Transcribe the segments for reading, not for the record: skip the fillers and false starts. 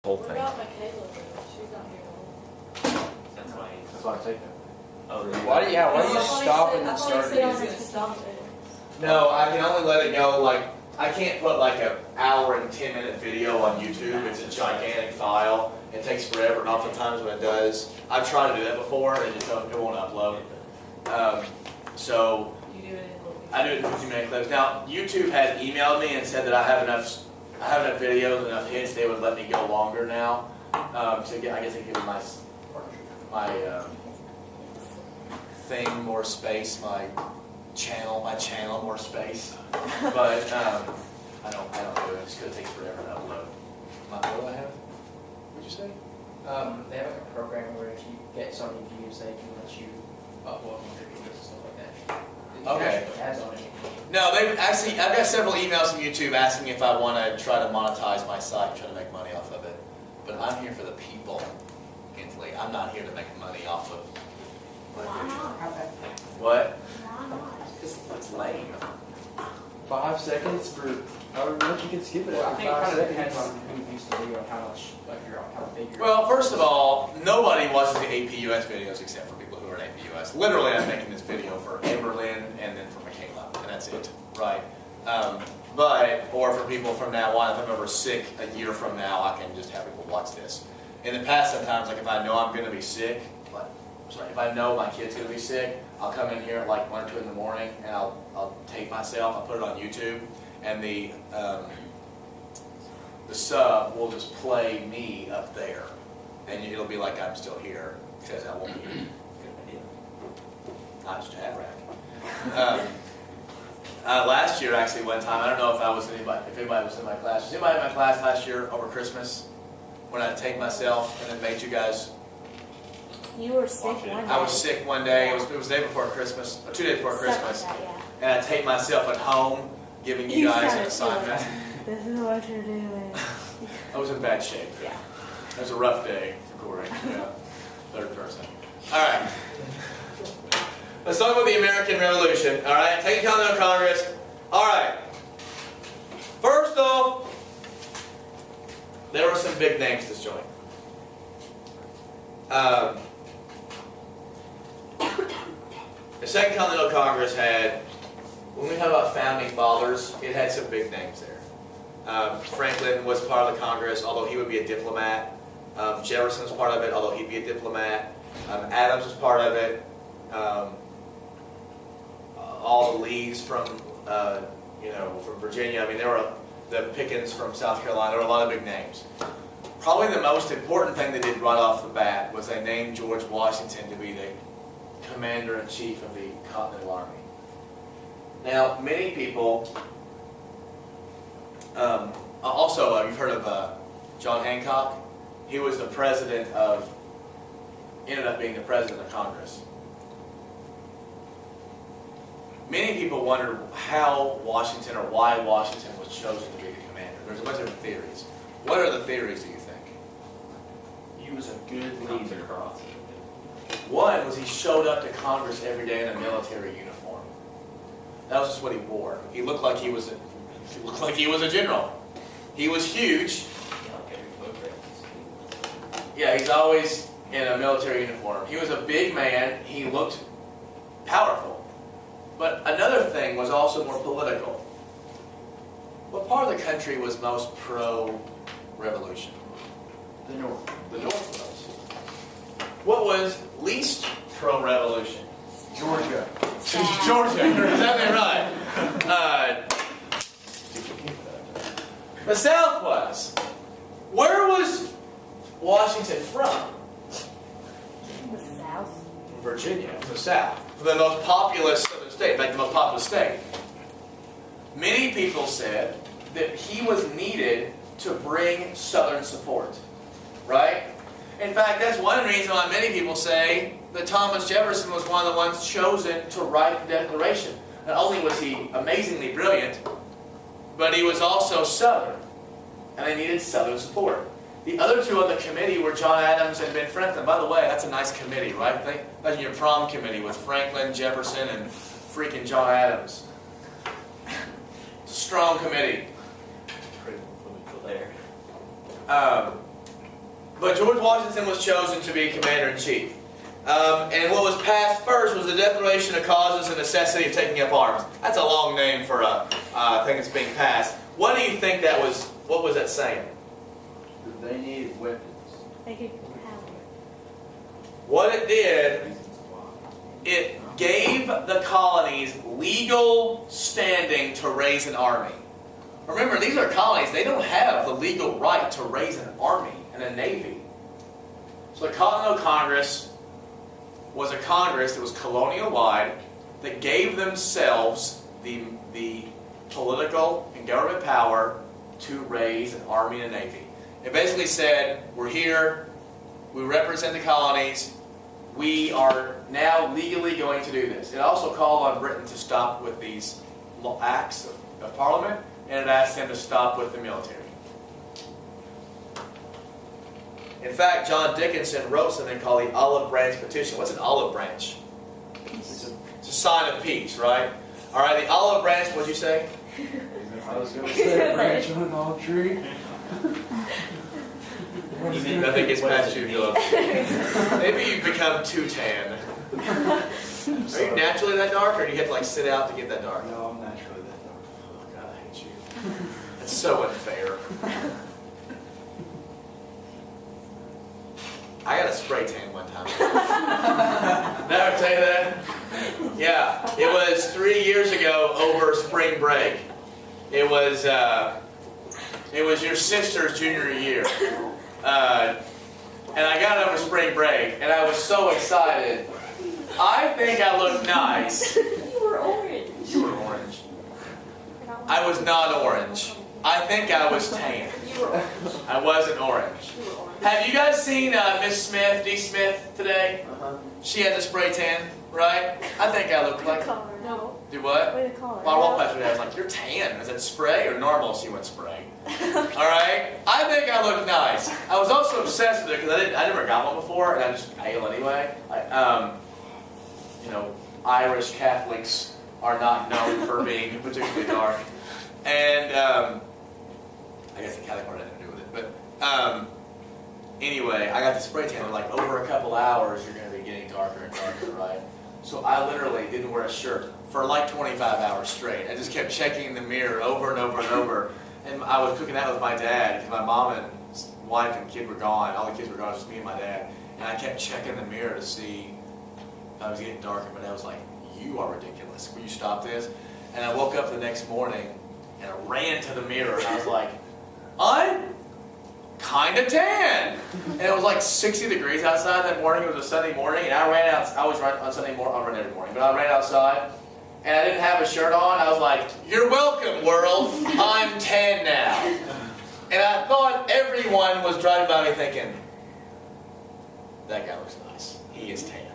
whole What thing. about Michaela? She's not here. That's why I'm taking it. Oh, really? Why do you stop and then start it I again? stop it. No, I can only let it go, like, I can't put like an hour and 10-minute video on YouTube. It's a gigantic file. It takes forever, and oftentimes when it does, I've tried to do that before, and it won't upload. So You do it in little I do it in 15-minute clips. Now, YouTube had emailed me and said that I have enough videos, enough hits, they would let me go longer now. So I guess they give me my thing more space, my channel more space. But I don't do it. It's gonna take forever to upload. What do I have? What'd you say? They have like a program where if you get so many views, they can let you upload more videos and stuff like that. You can Okay. actually put ads on it. No, I've got several emails from YouTube asking if I want to try to monetize my site and try to make money off of it. But I'm here for the people, Kinsley. I'm not here to make money off of my video. What? It's lame. 5 seconds for however much you can skip it Well, I after think it 5 kind of depends seconds. on who views the video and how much, like, how big you're. Well, first of all, nobody watches the APUS videos except for people who are in APUS. Literally, I'm making this video for Amberlyn and then for Michaela, and that's it, right? Or for people from now on, if I'm ever sick a year from now, I can just have people watch this. In the past, sometimes, like if I know I'm going to be sick, if I know my kid's going to be sick, I'll come in here at like 1 or 2 in the morning, and I'll tape myself, I'll put it on YouTube, and the sub will just play me up there, and it'll be like I'm still here, because I won't be here. Good idea. Not just a hat rack. Last year, actually, one time, I don't know if anybody was in my class. Was anybody in my class last year over Christmas when I taped myself and then made you guys? You were sick one day. I was sick one day. It was the day before Christmas, or 2 days before Christmas, Something like that, and I taped myself at home, giving you guys an assignment. This is what you're doing. I was in bad shape. Yeah. It was a rough day recording. Yeah. Third person. All right. Let's talk about the American Revolution. All right. Take Continental Congress. All right. First off, there were some big names to join. The Second Continental Congress had, when we talk about founding fathers, it had some big names there. Franklin was part of the Congress, although he would be a diplomat. Jefferson was part of it, although he'd be a diplomat. Adams was part of it. All the Lees from Virginia. I mean, there were the Pickens from South Carolina. There were a lot of big names. Probably the most important thing they did right off the bat was they named George Washington to be the Commander-in-Chief of the Continental Army. Now, many people, also you've heard of John Hancock. He was the ended up being the president of Congress. Many people wonder how Washington or why Washington was chosen to be the commander. There's a bunch of theories. What are the theories, do you think? He was a good leader. One was he showed up to Congress every day in a military uniform. That was just what he wore. He looked like he was a general. He was huge. Yeah, he's always in a military uniform. He was a big man. He looked powerful. But another thing was also more political. What part of the country was most pro-revolution? The North. The North was. What was least pro-revolution? Georgia. Georgia, you're exactly right. The South was. Where was Washington from? The South. Virginia, the South. The most populous southern state, in fact, the most populous state. Many people said that he was needed to bring Southern support, right? In fact, that's one reason why many people say that Thomas Jefferson was one of the ones chosen to write the Declaration. Not only was he amazingly brilliant, but he was also Southern, and they needed Southern support. The other two on the committee were John Adams and Ben Franklin. By the way, that's a nice committee, right? Imagine your prom committee with Franklin, Jefferson, and freaking John Adams. It's a strong committee. There. But George Washington was chosen to be commander-in-chief. And what was passed first was the Declaration of Causes and Necessity of Taking Up Arms. That's a long name for a thing that's being passed. What do you think that was? What was that saying? That they needed weapons. They could power. What it did, it gave the colonies legal standing to raise an army. Remember, these are colonies. They don't have the legal right to raise an army and a navy. So the Continental Congress was a Congress that was colonial-wide, that gave themselves the political and government power to raise an army and a navy. It basically said, we're here, we represent the colonies, we are now legally going to do this. It also called on Britain to stop with these acts of Parliament, and it asked them to stop with the military. In fact, John Dickinson wrote something called the Olive Branch Petition. What's an olive branch? It's a sign of peace, right? All right, the olive branch, what'd you say? I was going to say a branch on an olive tree. Nothing gets past you, Philip. Maybe you've become too tan. Are you naturally that dark, or do you have to like sit out to get that dark? No, I'm naturally that dark. Oh God, I hate you. That's so unfair. I got a spray tan one time. Never tell you that? Yeah, it was 3 years ago over spring break. It was your sister's junior year. And I got it over spring break, and I was so excited. I think I looked nice. You were orange. You were orange. I was not orange. I think I was tan. You were orange. I wasn't orange. You were orange. Have you guys seen Miss Smith, D. Smith, today? She has a spray tan, right? I think I look like... Color. No. Do what? What do you call it? Well, I walked past her and I was like, you're tan. Is it spray or normal? She went spray. Alright? I think I look nice. I was also obsessed with it because I never got one before, and I'm just pale anyway. You know, Irish Catholics are not known for being particularly dark. And, I guess the Catholic part had nothing to do with it. But, anyway, I got the spray tan. Like, over a couple hours, you're going to be getting darker and darker, right? So I literally didn't wear a shirt for like 25 hours straight. I just kept checking in the mirror over and over and over. And I was cooking out with my dad because my mom and wife and kid were gone. All the kids were gone, just me and my dad. And I kept checking the mirror to see if I was getting darker. But I was like, you are ridiculous. Will you stop this? And I woke up the next morning and I ran to the mirror and I was like, I'm kind of tan. And it was like 60 degrees outside that morning. It was a Sunday morning, and I ran out. I always run on Sunday morning. I run every morning, but I ran outside, and I didn't have a shirt on. I was like, "You're welcome, world. I'm tan now." And I thought everyone was driving by me thinking, "That guy looks nice. He is tan."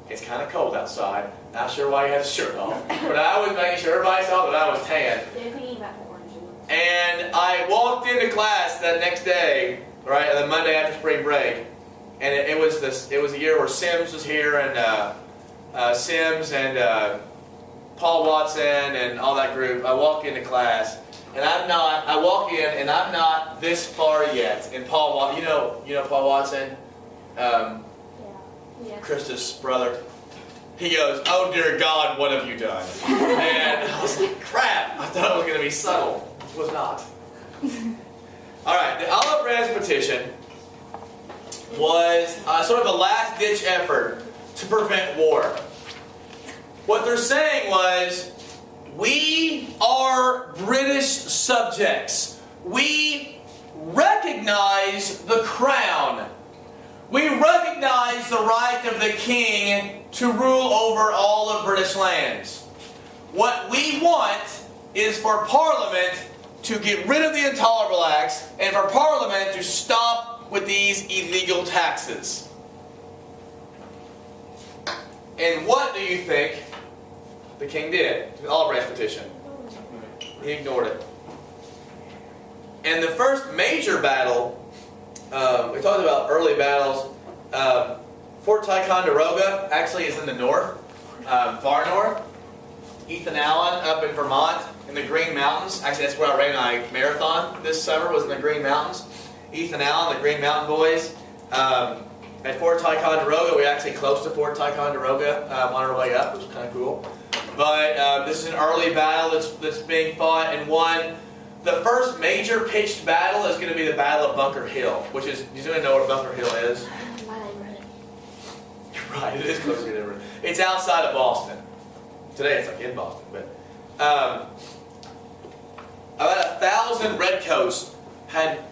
It's kind of cold outside. Not sure why he has a shirt on, but I was making sure everybody saw that I was tan. They're thinking about the orange you look. And I walked into class that next day, right, the Monday after spring break, and it was a year where Sims was here, and Sims and Paul Watson and all that group. I walk into class, and I walk in, and I'm not this far yet. And Paul Watson, you know Paul Watson, Yeah. Krista's brother. He goes, "Oh dear God, what have you done?" And I was like, crap, I thought it was going to be subtle. It was not. Alright, the Olive Branch Petition was sort of a last-ditch effort to prevent war. What they're saying was, we are British subjects. We recognize the crown. We recognize the right of the king to rule over all of British lands. What we want is for Parliament to get rid of the Intolerable Acts and for Parliament to stop with these illegal taxes. And what do you think the king did to the Olive Branch Petition? He ignored it. And the first major battle, we talked about early battles. Fort Ticonderoga actually is in the north, far north. Ethan Allen up in Vermont in the Green Mountains. Actually, that's where I ran my marathon this summer, was in the Green Mountains. Ethan Allen, the Green Mountain Boys. At Fort Ticonderoga, we're actually close to Fort Ticonderoga on our way up, which is kind of cool. But this is an early battle that's being fought and won. The first major pitched battle is going to be the Battle of Bunker Hill, which is, does anyone know what Bunker Hill is? My neighborhood. Right, it is close to your neighborhood. It's outside of Boston. Today it's like in Boston, but about 1,000 redcoats had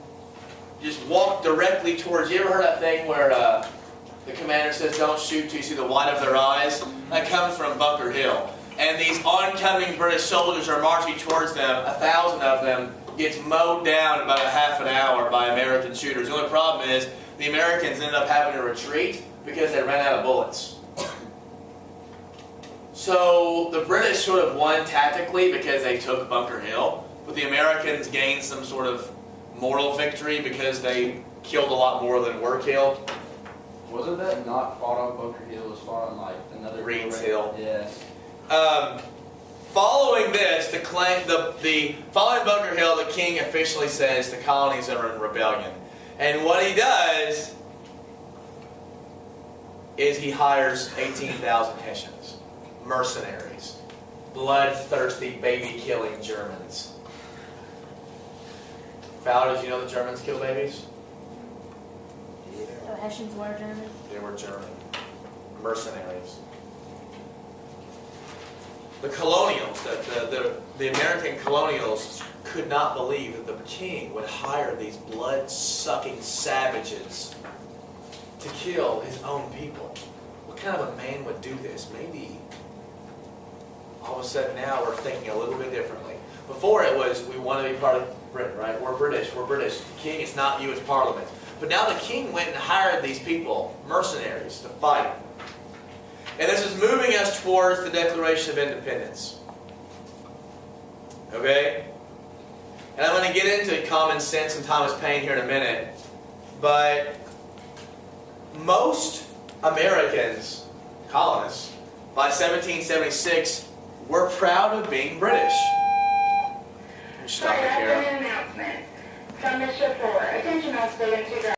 just walked directly towards. You ever heard that thing where the commander says, "Don't shoot till you see the white of their eyes"? That comes from Bunker Hill. And these oncoming British soldiers are marching towards them. 1,000 of them gets mowed down in about a half an hour by American shooters. The only problem is the Americans ended up having to retreat because they ran out of bullets. So the British sort of won tactically because they took Bunker Hill, but the Americans gained some sort of moral victory because they killed a lot more than were killed. Wasn't that not fought on Bunker Hill? It was fought on like another Reed's Hill. Yeah. Following this, following Bunker Hill, the king officially says the colonies are in rebellion. And what he does is he hires 18,000 Hessians, mercenaries, bloodthirsty, baby-killing Germans. Fowler, did you know the Germans kill babies? So Hessians were German. They were German. Mercenaries. The colonials, the American colonials could not believe that the king would hire these blood-sucking savages to kill his own people. What kind of a man would do this? Maybe all of a sudden now we're thinking a little bit differently. Before it was, we want to be part of Britain, right? We're British, we're British. The king, it's not you, it's Parliament. But now the king went and hired these people, mercenaries, to fight. And this is moving us towards the Declaration of Independence. Okay? And I'm going to get into common sense and Thomas Paine here in a minute. But most Americans, colonists, by 1776, were proud of being British. Stop it here. Announcement. From Mr. Ford. Attention all students.